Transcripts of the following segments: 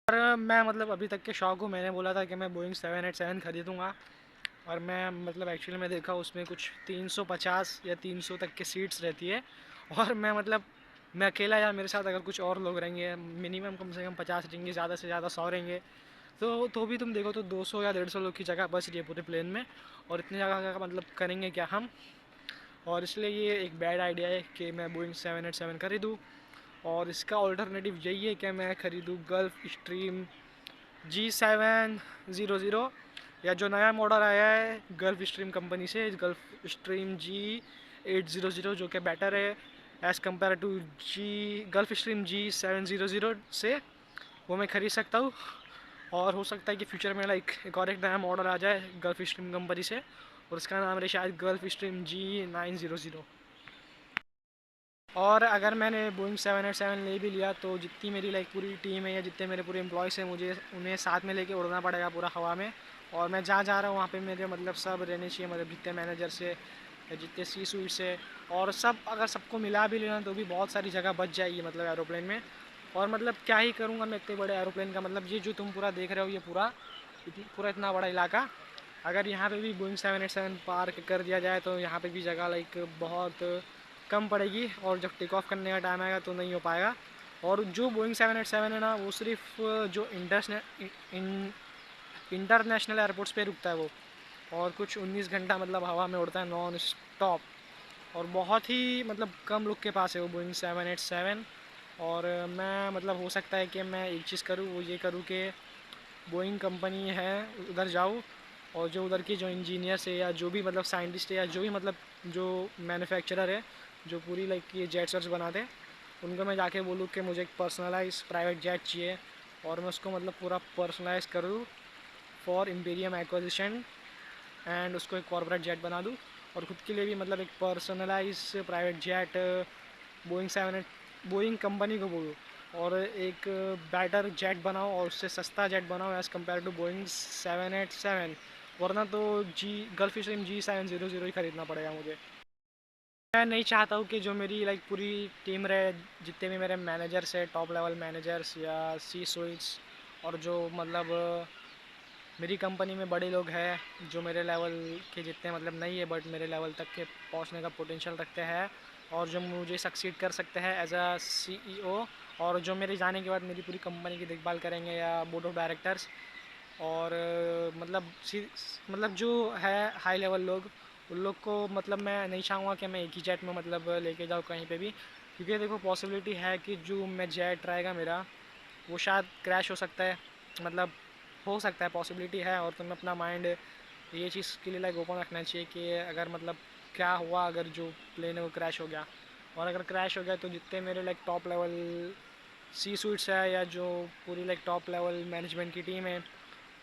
और मैं मतलब अभी तक के शौक हूँ। मैंने बोला था कि मैं बोइंग 787 खरीदूँगा और मैं मतलब एक्चुअली मैं देखा उसमें कुछ 350 या 300 तक के सीट्स रहती है। और मैं अकेला या मेरे साथ अगर कुछ और लोग रहेंगे, मिनिमम कम से कम 50 रहेंगे, ज़्यादा से ज़्यादा 100 रहेंगे, तो भी तुम देखो तो 200 या 150 लोग की जगह बच रही है पूरे प्लेन में। और इतनी जगह का मतलब करेंगे क्या हम। और इसलिए ये एक बैड आइडिया है कि मैं बोइंग 787 खरीदूँ। और इसका ऑल्टरनेटिव यही है कि मैं ख़रीदूँ गल्फ स्ट्रीम G700, या जो नया मॉडल आया है गल्फ स्ट्रीम कंपनी से, गल्फ स्ट्रीम G800, जो कि बेटर है as compared to Gulfstream G700 से। वो मैं ख़रीद सकता हूँ। और हो सकता है कि फ्यूचर में एक और एक नया मॉडल आ जाए गल्फ स्ट्रीम कंपनी से, और उसका नाम है शायद गल्फ स्ट्रीम G900। और अगर मैंने बोइंग 787 ले भी लिया तो जितनी मेरी पूरी टीम है या जितने मेरे पूरे एम्प्लॉयज़ हैं, मुझे उन्हें साथ में लेके उड़ना पड़ेगा पूरा हवा में। और मैं जहाँ जा रहा हूँ वहाँ पे मेरे मतलब सब रहने चाहिए, मतलब जितने मैनेजर से या जितने सी सूट से, और सब अगर सबको मिला भी लेना तो भी बहुत सारी जगह बच जाएगी मतलब एरोप्लेन में। और मतलब क्या ही करूँगा मैं इतने बड़े एरोप्लेन का, मतलब ये जो तुम पूरा देख रहे हो ये पूरा इतना बड़ा इलाका, अगर यहाँ पे भी बोइंग 787 पार्क कर दिया जाए तो यहाँ पे भी जगह बहुत कम पड़ेगी, और जब टेक ऑफ करने का टाइम आएगा तो नहीं हो पाएगा। और जो बोइंग 787 है ना, वो सिर्फ जो इंटरनेशनल एयरपोर्ट्स पे रुकता है वो, और कुछ 19 घंटा मतलब हवा में उड़ता है नॉन स्टॉप। और बहुत ही मतलब कम लोग के पास है वो बोइंग 787। और मैं मतलब हो सकता है कि मैं एक चीज़ करूँ, वो ये करूँ कि बोइंग कंपनी है उधर जाऊँ, और जो उधर के जो इंजीनियर्स है या जो भी मतलब साइंटिस्ट है या जो भी मतलब जो मैन्युफैक्चरर है जो पूरी ये जेट सर्स बनाते हैं, उनको मैं जाके बोलूँ कि मुझे एक पर्सनलाइज प्राइवेट जेट चाहिए, और मैं उसको मतलब पूरा पर्सनलाइज करूँ फॉर इम्पीरियम एक्विजिशन, एंड उसको एक कॉर्पोरेट जेट बना दूँ। और ख़ुद के लिए भी मतलब एक personalize private jet Boeing company को बोलूँ, और एक बैटर जेट बनाओ और उससे सस्ता जेट बनाओ एज़ कम्पेयर टू बोइंग 787। वरना तो गल्फ स्ट्रीम G700 ही ख़रीदना पड़ेगा मुझे। मैं नहीं चाहता हूँ कि जो मेरी पूरी टीम रहे, जितने भी मेरे मैनेजर्स है, टॉप लेवल मैनेजर्स या सी सुइट्स, और जो मतलब मेरी कंपनी में बड़े लोग हैं जो मेरे लेवल के जितने मतलब नहीं है बट मेरे लेवल तक के पहुंचने का पोटेंशियल रखते हैं, और जो मुझे सक्सीड कर सकते हैं एज अ CEO, और जो मेरे जाने के बाद मेरी पूरी कंपनी की देखभाल करेंगे, या बोर्ड ऑफ डायरेक्टर्स। और मतलब जो है हाई लेवल लोग, उन लोग को मतलब मैं नहीं चाहूँगा कि मैं एक ही जेट में मतलब लेके जाऊँ कहीं पे भी, क्योंकि देखो पॉसिबिलिटी है कि जो मैं जेट रहेगा मेरा वो शायद क्रैश हो सकता है, मतलब हो सकता है, पॉसिबिलिटी है। और तुम्हें अपना माइंड ये चीज़ के लिए ओपन रखना चाहिए कि अगर मतलब क्या हुआ अगर जो प्लेन है वो क्रैश हो गया। और अगर क्रैश हो गया तो जितने मेरे टॉप लेवल सी सूट्स है या जो पूरी टॉप लेवल मैनेजमेंट की टीम है,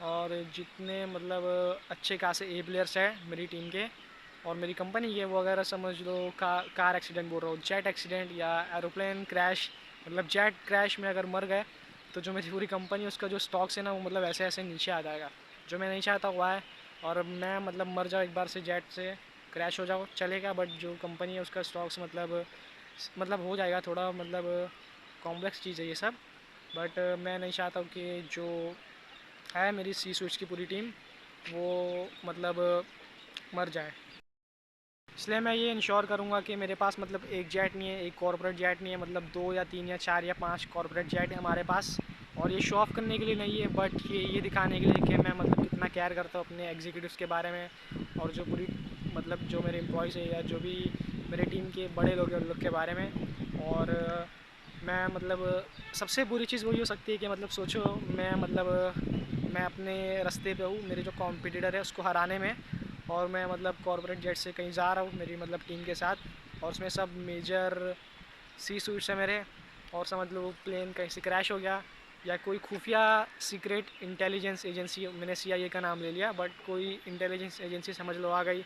और जितने मतलब अच्छे खासे प्लेयर्स हैं मेरी टीम के और मेरी कंपनी के, वो अगर समझ लो कार एक्सीडेंट बोल रहा हूँ, जेट एक्सीडेंट या एरोप्लेन क्रैश, मतलब जेट क्रैश में अगर मर गए, तो जो मेरी पूरी कंपनी उसका जो स्टॉक्स है ना वो मतलब ऐसे ऐसे नीचे आ जाएगा, जो मैं नहीं चाहता हुआ है। और मैं मतलब मर जाऊँ एक बार से, जेट से क्रैश हो जाओ चलेगा, बट जो कंपनी है उसका स्टॉक्स मतलब हो जाएगा थोड़ा, मतलब कॉम्प्लेक्स चीज़ है ये सब। बट मैं नहीं चाहता हूँ कि जो है मेरी सी स्विच की पूरी टीम वो मतलब मर जाए। इसलिए मैं ये इंश्योर करूँगा कि मेरे पास मतलब एक जेट नहीं है, एक कॉर्पोरेट जेट नहीं है, मतलब 2 या 3 या 4 या 5 कॉर्पोरेट जेट है हमारे पास। और ये शो ऑफ करने के लिए नहीं है, बट ये दिखाने के लिए कि मैं मतलब कितना केयर करता हूँ अपने एग्जीक्यूटिव्स के बारे में, और जो पूरी मतलब जो मेरे एम्प्लॉयज़ है या जो भी मेरे टीम के बड़े लोग हैं उन लोग के बारे में। और मैं मतलब सबसे बुरी चीज़ वही हो सकती है कि मतलब सोचो मैं अपने रास्ते पे हूँ मेरे जो कॉम्पिटिटर है उसको हराने में, और मैं मतलब कॉर्पोरेट जेट से कहीं जा रहा हूँ मेरी मतलब टीम के साथ, और उसमें सब मेजर सी सूट्स है मेरे, और समझ लो प्लेन कहीं से क्रैश हो गया, या कोई खुफिया सीक्रेट इंटेलिजेंस एजेंसी, मैंने CIA का नाम ले लिया बट कोई इंटेलिजेंस एजेंसी समझ लो आ गई,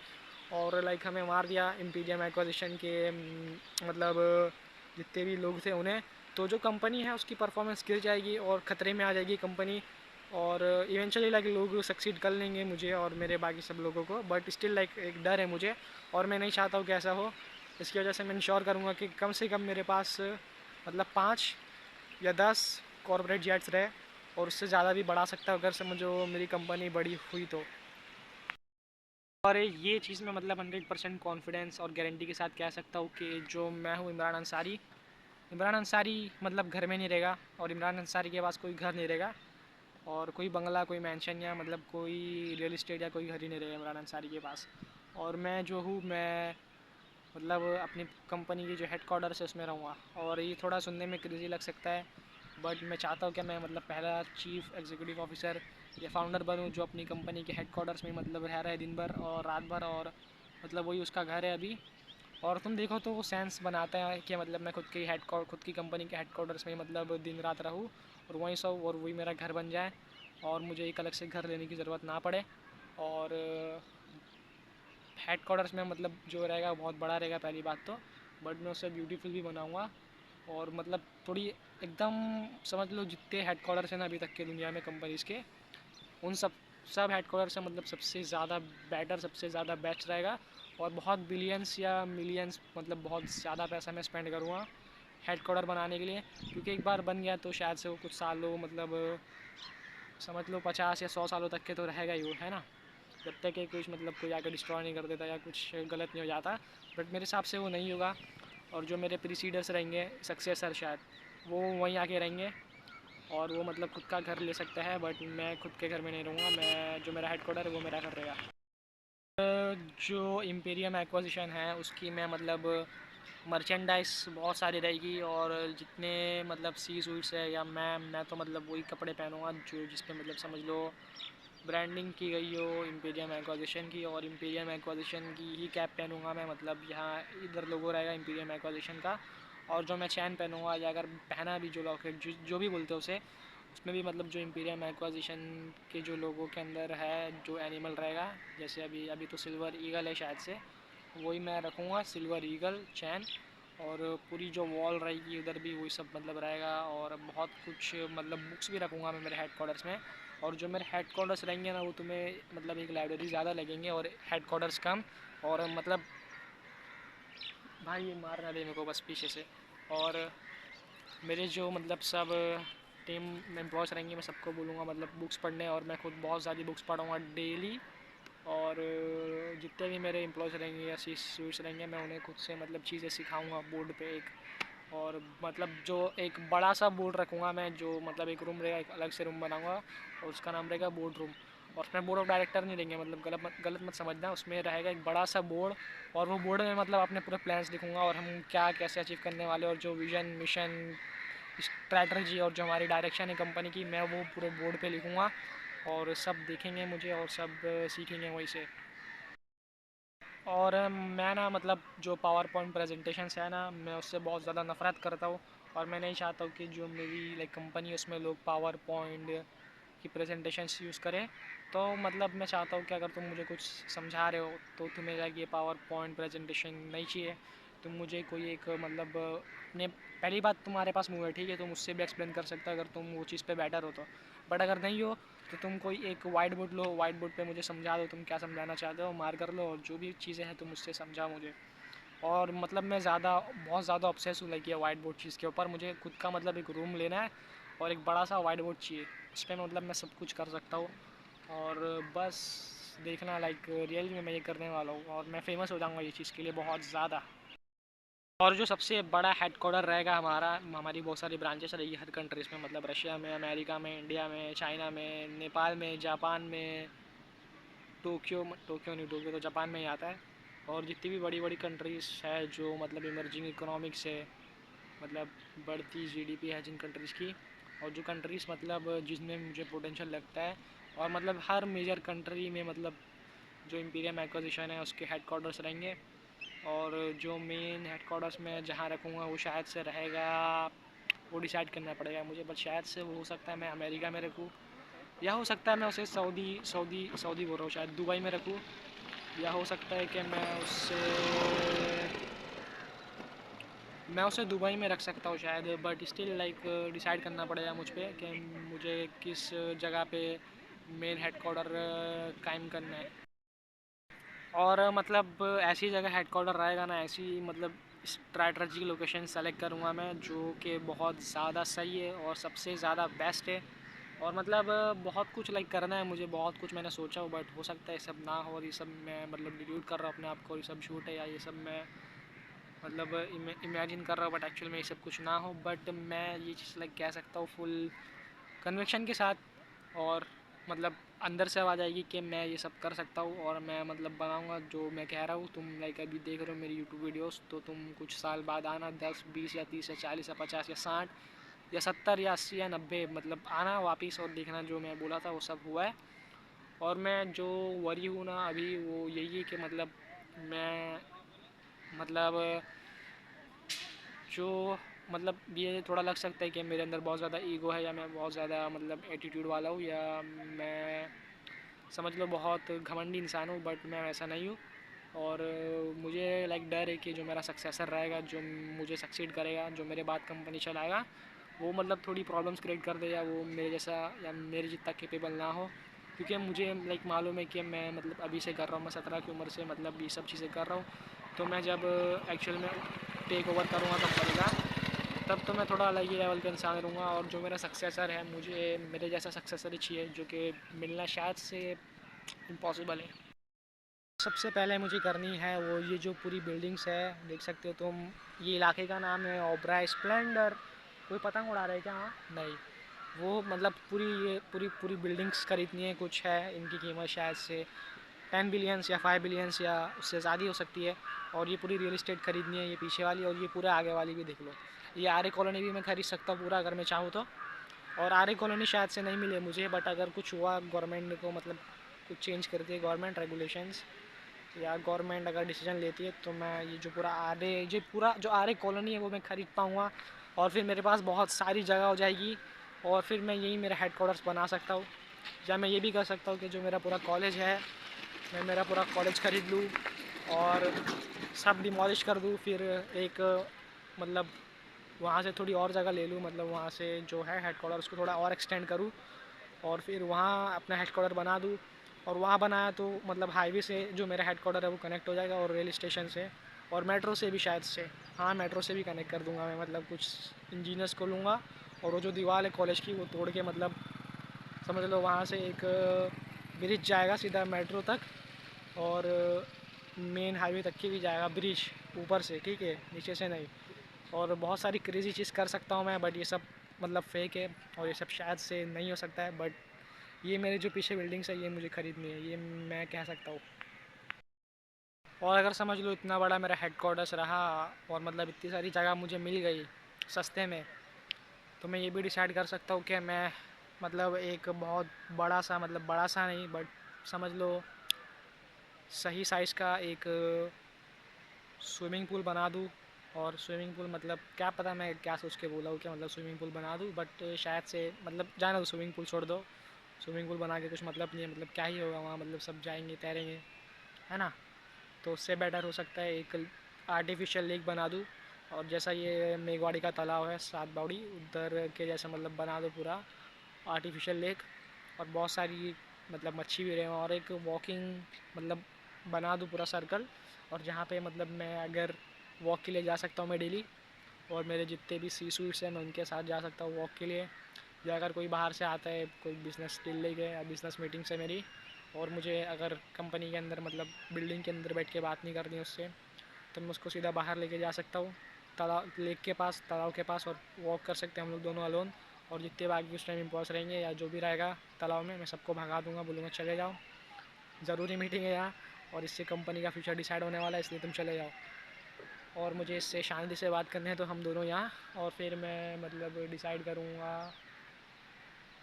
और हमें मार दिया इम्पीरियम एक्विजिशन के मतलब जितने भी लोग थे उन्हें, तो जो कंपनी है उसकी परफॉर्मेंस गिर जाएगी और ख़तरे में आ जाएगी कंपनी। और इवेंचुअली लोग सक्सीड कर लेंगे मुझे और मेरे बाकी सब लोगों को, बट स्टिल एक डर है मुझे, और मैं नहीं चाहता हूँ कि ऐसा हो। इसकी वजह से मैं इंश्योर करूँगा कि कम से कम मेरे पास मतलब 5 या 10 कॉर्पोरेट जेट्स रहे, और उससे ज़्यादा भी बढ़ा सकता हूँ अगर समझो मेरी कंपनी बड़ी हुई तो। और ये चीज़ मैं मतलब 100% कॉन्फिडेंस और गारंटी के साथ कह सकता हूँ कि जो मैं हूँ इमरान अंसारी मतलब घर में नहीं रहेगा, और इमरान अंसारी के पास कोई घर नहीं रहेगा, और कोई बंगला, कोई मैंशन या मतलब कोई रियल इस्टेट या कोई घर ही नहीं रहेगा इमरान अंसारी के पास। और मैं जो हूँ, मैं मतलब अपनी कंपनी की जो हेड क्वार्टर्स है उसमें रहूँगा। और ये थोड़ा सुनने में क्रेजी लग सकता है, बट मैं चाहता हूँ कि मैं मतलब पहला चीफ़ एग्जीक्यूटिव ऑफिसर या फाउंडर बनूँ जो अपनी कंपनी के हेड क्वार्टर्स में मतलब रह रहा है दिन भर और रात भर, और मतलब वही उसका घर है अभी। और तुम देखो तो वो सेंस बनाता है कि मतलब मैं खुद की कंपनी के हेड क्वार्टर्स में मतलब दिन रात रहूँ और वहीं सब, और वही मेरा घर बन जाए, और मुझे एक अलग से घर लेने की ज़रूरत ना पड़े। और हेड क्वार्टर्स में मतलब जो रहेगा बहुत बड़ा रहेगा पहली बात तो, बट मैं उसे ब्यूटीफुल भी बनाऊँगा। और मतलब थोड़ी एकदम समझ लो जितने हेड क्वार्टर्स हैं ना अभी तक के दुनिया में कंपनीज़ के, उन सब हेड क्वार्टर से मतलब सबसे ज़्यादा बेटर, सबसे ज़्यादा बेस्ट रहेगा। और बहुत बिलियंस या मिलियंस मतलब बहुत ज़्यादा पैसा मैं स्पेंड करूँगा हेड क्वार्टर बनाने के लिए, क्योंकि एक बार बन गया तो शायद से वो कुछ सालों मतलब समझ लो 50 या 100 सालों तक के तो रहेगा ही वो, है ना, जब तक कि कुछ मतलब कोई आकर डिस्ट्रॉय नहीं कर देता या कुछ गलत नहीं हो जाता। बट मेरे हिसाब से वो नहीं होगा, और जो मेरे प्रीसीडर्स रहेंगे, सक्सेसर शायद, वो वहीं आके रहेंगे, और वो मतलब खुद का घर ले सकता है, बट मैं खुद के घर में नहीं रहूँगा। मैं जो मेरा हेड क्वार्टर है वो मेरा घर रहेगा। जो इम्पीरियम एक्विजिशन है उसकी मैं मतलब मर्चेंडाइज बहुत सारी रहेगी, और जितने मतलब सी सूट्स है या मैं तो मतलब वही कपड़े पहनूँगा जो जिस पे मतलब समझ लो ब्रांडिंग की गई हो इम्पीरियम एक्विजिशन की, और इम्पीरियम एक्विजिशन की ही कैप पहनूँगा मैं, मतलब यहाँ इधर लोगो रहेगा इम्पीरियम एक्विजिशन का। और जो मैं चैन पहनूँगा या अगर पहना भी जो लॉकेट जो भी बोलते हैं उसे, उसमें भी मतलब जो इम्पीरियम एक्विजिशन के जो लोगों के अंदर है जो एनिमल रहेगा, जैसे अभी अभी तो सिल्वर ईगल है शायद से, वही मैं रखूँगा, सिल्वर ईगल चैन। और पूरी जो वॉल रहेगी उधर भी वही सब मतलब रहेगा, और बहुत कुछ मतलब बुक्स भी रखूँगा मैं मेरे हेड क्वार्टर्स में। और जो मेरे हेड क्वार्टर्स रहेंगे ना वो तुम्हें मतलब एक लाइब्रेरी ज़्यादा लगेंगे और हेड क्वार्टर्स कम। और मतलब भाई ये मार ना दे मेरे को बस पीछे से। और मेरे जो मतलब सब टीम एम्प्लॉयज़ रहेंगे मैं सबको बोलूँगा मतलब बुक्स पढ़ने, और मैं खुद बहुत ज़्यादा बुक्स पढ़ूँगा डेली। और जितने भी मेरे एम्प्लॉयज़ रहेंगे या स्वीट्स रहेंगे मैं उन्हें खुद से मतलब चीज़ें सिखाऊंगा बोर्ड पे एक। और मतलब जो एक बड़ा सा बोर्ड रखूँगा मैं, जो मतलब एक रूम रहेगा, एक अलग से रूम बनाऊँगा और उसका नाम रहेगा बोर्ड रूम। और उसमें बोर्ड ऑफ डायरेक्टर नहीं रहेंगे, मतलब गलत मत समझना, उसमें रहेगा एक बड़ा सा बोर्ड। और वो बोर्ड में मतलब अपने पूरे प्लान्स लिखूँगा और हम क्या कैसे अचीव करने वाले, और जो विज़न मिशन स्ट्रैटजी और जो हमारी डायरेक्शन है कंपनी की, मैं वो पूरे बोर्ड पे लिखूँगा। और सब देखेंगे मुझे और सब सीखेंगे वहीं से। और मैं ना मतलब जो पावर पॉइंट प्रेजेंटेशंस है ना, मैं उससे बहुत ज़्यादा नफ़रत करता हूँ। और मैं नहीं चाहता हूँ कि जो मेरी लाइक कंपनी है उसमें लोग पावर पॉइंट की प्रेजेंटेशंस यूज़ करें। तो मतलब मैं चाहता हूँ कि अगर तुम मुझे कुछ समझा रहे हो तो तुम्हें जाके ये पावर पॉइंट प्रेजेंटेशन नहीं चाहिए। तुम मुझे कोई एक मतलब अपने पहली बात तुम्हारे पास मुँह है, ठीक है, तुम उससे भी एक्सप्लेन कर सकते हो अगर तुम वो चीज़ पे बेटर हो तो। बट अगर नहीं हो तो तुम कोई एक वाइट बोर्ड लो, वाइट बोर्ड पे मुझे समझा दो तुम क्या समझाना चाहते हो, मार कर लो, और जो भी चीज़ें हैं तुम मुझसे समझाओ मुझे। और मतलब मैं बहुत ज़्यादा ऑब्सेस हूँ लाइक ये वाइट बोर्ड चीज़ के ऊपर। मुझे खुद का मतलब एक रूम लेना है और एक बड़ा सा वाइट बोर्ड चाहिए, इस पर मतलब मैं सब कुछ कर सकता हूँ। और बस देखना लाइक रियल में मैं ये करने वाला हूँ, और मैं फेमस हो जाऊँगा ये चीज़ के लिए बहुत ज़्यादा। और जो सबसे बड़ा हेड क्वार्टर रहेगा हमारा, हमारी बहुत सारी ब्रांचेस रहेगी हर कंट्रीज़ में, मतलब रशिया में, अमेरिका में, इंडिया में, चाइना में, नेपाल में, जापान में, टोक्यो नहीं, टोक्यो तो जापान में ही आता है। और जितनी भी बड़ी बड़ी कंट्रीज़ है जो मतलब इमर्जिंग इकोनॉमिक्स है, मतलब बढ़ती जीडीपी है जिन कंट्रीज़ की, और जो कंट्रीज़ मतलब जिसमें मुझे पोटेंशियल लगता है, और मतलब हर मेजर कंट्री में मतलब जो इम्पीरियम एक्विजिशन है उसके हेड क्वार्टर्स रहेंगे। और जो मेन हेड क्वार्टर्स में जहाँ रखूँगा वो शायद से रहेगा, वो डिसाइड करना पड़ेगा मुझे, बट शायद से वो हो सकता है मैं अमेरिका में रखूँ, या हो सकता है मैं उसे सऊदी बोल रहा हूँ, शायद दुबई में रखूँ, या हो सकता है कि मैं उसे दुबई में रख सकता हूँ शायद। बट स्टिल लाइक डिसाइड करना पड़ेगा मुझ पर कि मुझे किस जगह पे मेन हेड क्वार्टर कायम करना है। और मतलब ऐसी जगह हेड क्वार्टर रहेगा ना, ऐसी मतलब स्ट्रैटेजिक लोकेशन सेलेक्ट करूँगा मैं जो कि बहुत ज़्यादा सही है और सबसे ज़्यादा बेस्ट है। और मतलब बहुत कुछ लाइक करना है मुझे, बहुत कुछ मैंने सोचा हो, बट हो सकता है सब ना हो, और ये सब मैं मतलब डिलीट कर रहा हूँ अपने आप को, ये सब झूठ है या ये सब मैं मतलब इमेजिन कर रहा हूँ, बट एक्चुअल में ये सब कुछ ना हो। बट मैं ये चीज़ लाइक कह सकता हूँ फुल कन्विक्शन के साथ, और मतलब अंदर से आवाज़ आएगी कि मैं ये सब कर सकता हूँ, और मैं मतलब बनाऊँगा जो मैं कह रहा हूँ। तुम लाइक अभी देख रहे हो मेरी यूट्यूब वीडियोस, तो तुम कुछ साल बाद आना, 10 20 या 30 या 40 या 50 या 60 या 70 या 80 या 90, मतलब आना वापस और देखना जो मैं बोला था वो सब हुआ है। और मैं जो वरी हूँ ना अभी, वो यही है कि मतलब मैं मतलब जो मतलब ये थोड़ा लग सकता है कि मेरे अंदर बहुत ज़्यादा ईगो है, या मैं बहुत ज़्यादा मतलब एटीट्यूड वाला हूँ, या मैं समझ लो बहुत घमंडी इंसान हूँ, बट मैं वैसा नहीं हूँ। और मुझे लाइक डर है कि जो मेरा सक्सेसर रहेगा, जो मुझे सक्सीड करेगा, जो मेरे बाद कंपनी चलाएगा, वो मतलब थोड़ी प्रॉब्लम्स क्रिएट कर दे, या वो मेरे जैसा या मेरे जितना केपेबल ना हो। क्योंकि मुझे लाइक मालूम है कि मैं मतलब अभी से कर रहा हूँ, मैं 17 की उम्र से मतलब ये सब चीज़ें कर रहा हूँ। तो मैं जब एक्चुअल में टेक ओवर करूँगा कंपनी का, तब तो मैं थोड़ा अलग ही लेवल का इंसान रहूँगा। और जो मेरा सक्सेसर है, मुझे मेरे जैसा सक्सेसर ही चाहिए, जो कि मिलना शायद से इम्पॉसिबल है। सबसे पहले मुझे करनी है वो ये जो पूरी बिल्डिंग्स है, देख सकते हो तुम, ये इलाके का नाम है ओबरा स्प्लेंडर। कोई पतंग उड़ा रहा है क्या वहाँ? नहीं। वो मतलब पूरी ये पूरी पूरी बिल्डिंग्स खरीदनी है, कुछ है इनकी कीमत शायद से 10 बिलियंस या 5 बिलियंस या उससे ज़्यादा हो सकती है। और ये पूरी रियल इस्टेट खरीदनी है, ये पीछे वाली और ये पूरा आगे वाली भी देख लो। ये आर्य कॉलोनी भी मैं खरीद सकता हूँ पूरा, अगर मैं चाहूँ तो। और आर्य कॉलोनी शायद से नहीं मिले मुझे, बट अगर कुछ हुआ गवर्नमेंट को मतलब कुछ चेंज करती है गवर्नमेंट रेगुलेशंस, या गवर्नमेंट अगर डिसीजन लेती है, तो मैं ये जो पूरा आर्य जो पूरा जो आर्य कॉलोनी है वो मैं ख़रीद पाऊँगा। और फिर मेरे पास बहुत सारी जगह हो जाएगी, और फिर मैं यही मेरा हेडक्वार्टर्स बना सकता हूँ। या मैं ये भी कर सकता हूँ कि जो मेरा पूरा कॉलेज है, मैं मेरा पूरा कॉलेज ख़रीद लूँ और सब डिमोलिश कर दूँ, फिर एक मतलब वहाँ से थोड़ी और जगह ले लूँ, मतलब वहाँ से जो है हेडक्वार्टर उसको थोड़ा और एक्सटेंड करूँ, और फिर वहाँ अपना हेडक्वार्टर बना दूँ। और वहाँ बनाया तो मतलब हाईवे से जो मेरा हेडक्वार्टर है वो कनेक्ट हो जाएगा, और रेल स्टेशन से और मेट्रो से भी शायद से, हाँ मेट्रो से भी कनेक्ट कर दूँगा मैं। मतलब कुछ इंजीनियर्स को लूँगा, और वो जो दीवार है कॉलेज की वो तोड़ के मतलब समझ लो वहाँ से एक ब्रिज जाएगा सीधा मेट्रो तक, और मेन हाईवे तक की भी जाएगा ब्रिज ऊपर से, ठीक है, नीचे से नहीं। और बहुत सारी क्रेज़ी चीज़ कर सकता हूँ मैं, बट ये सब मतलब फेक है, और ये सब शायद से नहीं हो सकता है। बट ये मेरे जो पीछे बिल्डिंग्स है ये मुझे ख़रीदनी है, ये मैं कह सकता हूँ। और अगर समझ लो इतना बड़ा मेरा हेडक्वार्टर्स रहा, और मतलब इतनी सारी जगह मुझे मिल गई सस्ते में, तो मैं ये भी डिसाइड कर सकता हूँ कि मैं मतलब एक बहुत बड़ा सा, मतलब बड़ा सा नहीं बट समझ लो सही साइज़ का एक स्विमिंग पूल बना दूँ। और स्विमिंग पूल मतलब क्या पता मैं क्या सोच के बोला हूँ, क्या मतलब स्विमिंग पूल बना दूँ, बट शायद से मतलब जाना दो, स्विमिंग पूल छोड़ दो। स्विमिंग पूल बना के कुछ मतलब नहीं है, मतलब क्या ही होगा वहाँ, मतलब सब जाएंगे तैरेंगे, है ना। तो उससे बेटर हो सकता है एक आर्टिफिशियल लेक बना दूँ, और जैसा ये मेघवाड़ी का तालाब है सात बावड़ी उधर के जैसा मतलब बना दो पूरा आर्टिफिशियल लेक, और बहुत सारी मतलब मच्छी भी रहे, और एक वॉकिंग मतलब बना दूँ पूरा सर्कल, और जहाँ पे मतलब मैं अगर वॉक के लिए जा सकता हूँ मैं डेली, और मेरे जितने भी सी सूट्स हैं मैं उनके साथ जा सकता हूँ वॉक के लिए। या अगर कोई बाहर से आता है, कोई बिज़नेस डील लेके या बिज़नेस मीटिंग से मेरी, और मुझे अगर कंपनी के अंदर मतलब बिल्डिंग के अंदर बैठ के बात नहीं करनी उससे, तो मैं उसको सीधा बाहर लेके जा सकता हूँ तालाब लेक के पास, तालाब के पास, और वॉक कर सकते हैं हम लोग दोनों अलोन। और जितने बाकी उस टाइम इम्पॉस रहेंगे या जो भी रहेगा तालाब में, मैं सबको भगा दूंगा, बोलूँगा चले जाओ, ज़रूरी मीटिंग है यहाँ, और इससे कंपनी का फ्यूचर डिसाइड होने वाला है, इसलिए तुम चले जाओ। और मुझे इससे शांति से बात करनी है तो हम दोनों यहाँ, और फिर मैं मतलब डिसाइड करूँगा,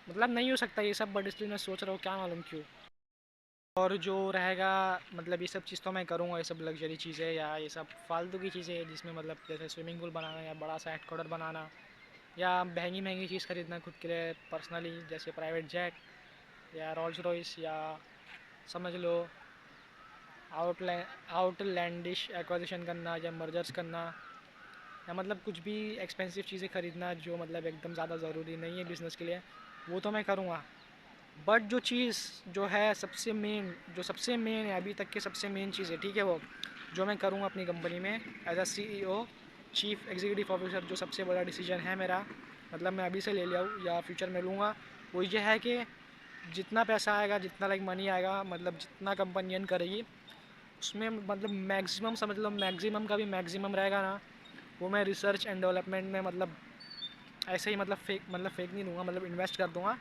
मतलब नहीं हो सकता ये सब, बट इसलिए मैं सोच रहा हूँ क्या मालूम क्यों। और जो रहेगा मतलब ये सब चीज़ तो मैं करूँगा, ये सब लग्जरी चीज़ें या ये सब फालतू की चीज़ें जिसमें मतलब जैसे स्विमिंग पूल बनाना या बड़ा सा हेडक्वार्टर बनाना, या महंगी महंगी चीज़ खरीदना खुद के लिए पर्सनली, जैसे प्राइवेट जेट या रोल्स रॉयस, या समझ लो आउटलैंडिश एक्विजिशन करना या मर्जर्स करना, या मतलब कुछ भी एक्सपेंसिव चीज़ें खरीदना जो मतलब एकदम ज़्यादा ज़रूरी नहीं है बिज़नेस के लिए, वो तो मैं करूँगा। बट जो चीज़ जो है सबसे मेन, जो सबसे मेन है अभी तक के सबसे मेन चीज़ है, ठीक है, वो जो मैं करूँगा अपनी कंपनी में as a CEO, chief executive officer, जो सबसे बड़ा डिसीजन है मेरा, मतलब मैं अभी से ले लिया हूँ या फ्यूचर में लूँगा, वो ये है कि जितना पैसा आएगा, जितना लाइक मनी आएगा, मतलब जितना कंपनी अर्न करेगी उसमें मतलब मैक्सिमम समझ लो, मैक्सिमम का भी मैक्सिमम रहेगा ना, वो मैं रिसर्च एंड डेवलपमेंट में मतलब ऐसे ही मतलब फेक नहीं दूंगा, मतलब इन्वेस्ट कर दूंगा।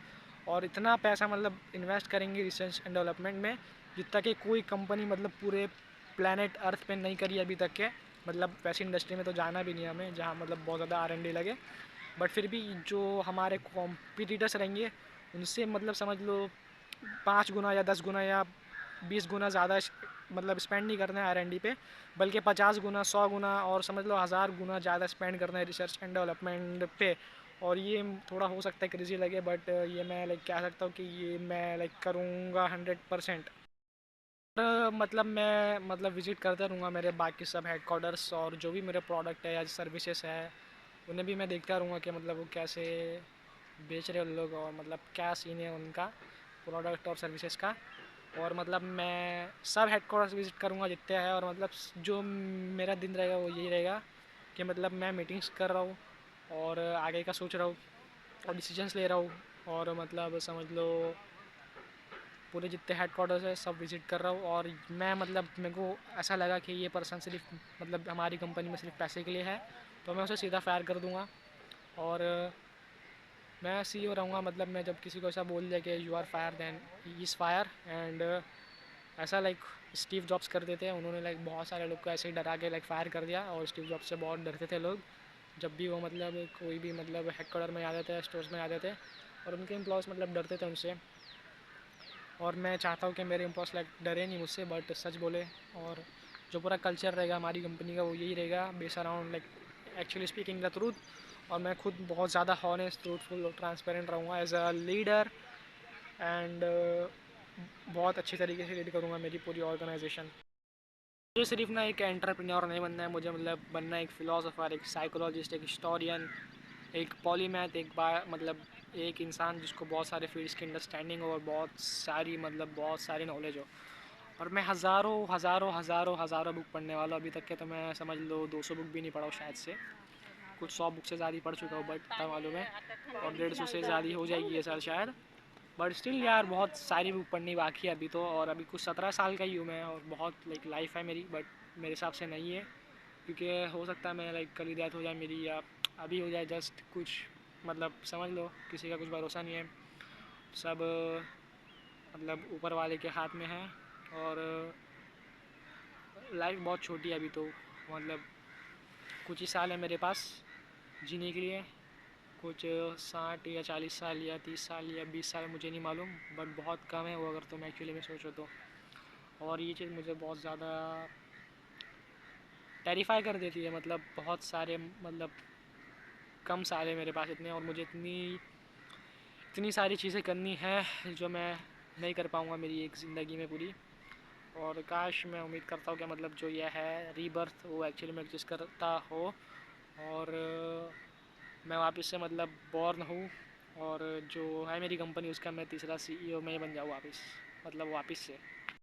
और इतना पैसा मतलब इन्वेस्ट करेंगे रिसर्च एंड डेवलपमेंट में जितना कि कोई कंपनी मतलब पूरे प्लानट अर्थ पे नहीं करी अभी तक के। मतलब वैसी इंडस्ट्री में तो जाना भी नहीं हमें जहाँ मतलब बहुत ज़्यादा R&D लगे, बट फिर भी जो हमारे कॉम्पिटिटर्स रहेंगे उनसे मतलब समझ लो 5 गुना या 10 गुना या 20 गुना ज़्यादा मतलब स्पेंड नहीं करना है R&D पे, बल्कि 50 गुना 100 गुना और समझ लो 1000 गुना ज़्यादा स्पेंड करना है रिसर्च एंड डेवलपमेंट पे। और ये थोड़ा हो सकता है क्रेजी लगे, बट ये मैं लाइक कह सकता हूँ कि ये मैं लाइक करूँगा 100%। मतलब मैं मतलब विज़िट करता रहूँगा मेरे बाकी सब हेडक्वार्टर्स, और जो भी मेरे प्रोडक्ट है या सर्विसेज है उन्हें भी मैं देखता रहूँगा कि मतलब वो कैसे बेच रहे हैं उन लोग, और मतलब क्या सीन है उनका प्रोडक्ट और सर्विसेज का। और मतलब मैं सब हेडक्वार्टर्स विज़िट करूँगा जितने हैं, और मतलब जो मेरा दिन रहेगा वो यही रहेगा कि मतलब मैं मीटिंग्स कर रहा हूँ और आगे का सोच रहा हूँ और डिसीजंस ले रहा हूँ। और मतलब समझ लो पूरे जितने हेडक्वार्टर्स है सब विज़िट कर रहा हूँ। और मैं मतलब मेरे को ऐसा लगा कि ये पर्सन सिर्फ मतलब हमारी कंपनी में सिर्फ पैसे के लिए है, तो मैं उसे सीधा फायर कर दूँगा। और मैं CEO रहूँगा, मतलब मैं जब किसी को ऐसा बोल दिया कि you are fire then he is fire. And ऐसा लाइक स्टीव जॉब्स कर देते हैं, उन्होंने लाइक बहुत सारे लोग को ऐसे ही डरा के लाइक फायर कर दिया, और स्टीव जॉब्स से बहुत डरते थे लोग जब भी वो मतलब कोई भी मतलब हेडक्वार्टर में आ जाते हैं, स्टोर्स में आ जाते हैं, और उनके एम्प्लॉयज़ मतलब डरते थे उनसे। और मैं चाहता हूँ कि मेरे एम्प्लॉयज़ लाइक डरे नहीं मुझसे बट सच बोले, और जो पूरा कल्चर रहेगा हमारी कंपनी का वो यही रहेगा, base around like actually speaking the truth. और मैं खुद बहुत ज़्यादा हॉनेस्ट, ट्रूथफुल और ट्रांसपेरेंट रहूँगा एज अ लीडर। एंड बहुत अच्छी तरीके से लीड करूँगा मेरी पूरी ऑर्गेनाइजेशन। मुझे सिर्फ ना एक एंटरप्रेन्योर नहीं बनना है, मुझे मतलब बनना है एक फ़िलासफ़र, एक साइकोलॉजिस्ट, एक हिस्टोरियन, एक पॉलीमैथ, मतलब एक इंसान जिसको बहुत सारे फील्ड्स की अंडरस्टैंडिंग हो और बहुत सारी नॉलेज हो। और मैं हज़ारों हज़ारों हज़ारों हज़ारों बुक पढ़ने वाला हूँ अभी तक के, तो मैं समझ लो 200 बुक भी नहीं पढ़ा हूँ शायद से, कुछ 100 बुक से ज़्यादा ही पढ़ चुका हूँ बट इतना मालूम है, और 150 से ज़्यादा हो जाएगी ये साल शायद। बट स्टिल यार बहुत सारी बुक पढ़नी बाकी है अभी तो, और अभी कुछ 17 साल का ही हूँ मैं, और बहुत लाइक लाइफ है मेरी, बट मेरे हिसाब से नहीं है, क्योंकि हो सकता है मैं लाइक कल ही डेथ हो जाए मेरी, या अभी हो जाए, जस्ट कुछ मतलब समझ लो किसी का कुछ भरोसा नहीं है, सब मतलब ऊपर वाले के हाथ में है। और लाइफ बहुत छोटी है अभी तो, मतलब कुछ ही साल है मेरे पास जीने के लिए, कुछ 60 या 40 साल या 30 साल या 20 साल मुझे नहीं मालूम, बट बहुत कम है वो अगर तुम एक्चुअली में सोचो तो। और ये चीज़ मुझे बहुत ज़्यादा टेरिफाई कर देती है, मतलब बहुत सारे मतलब कम साल है मेरे पास इतने, और मुझे इतनी सारी चीज़ें करनी है जो मैं नहीं कर पाऊँगा मेरी एक ज़िंदगी में पूरी। और काश मैं उम्मीद करता हूँ कि मतलब जो ये है रीबर्थ वो एक्चुअली में एग्जिस्ट करता हो, और मैं वापस से मतलब बॉर्न हूँ, और जो है मेरी कंपनी उसका मैं तीसरा CEO में ही बन जाऊँ वापस, मतलब वापस से।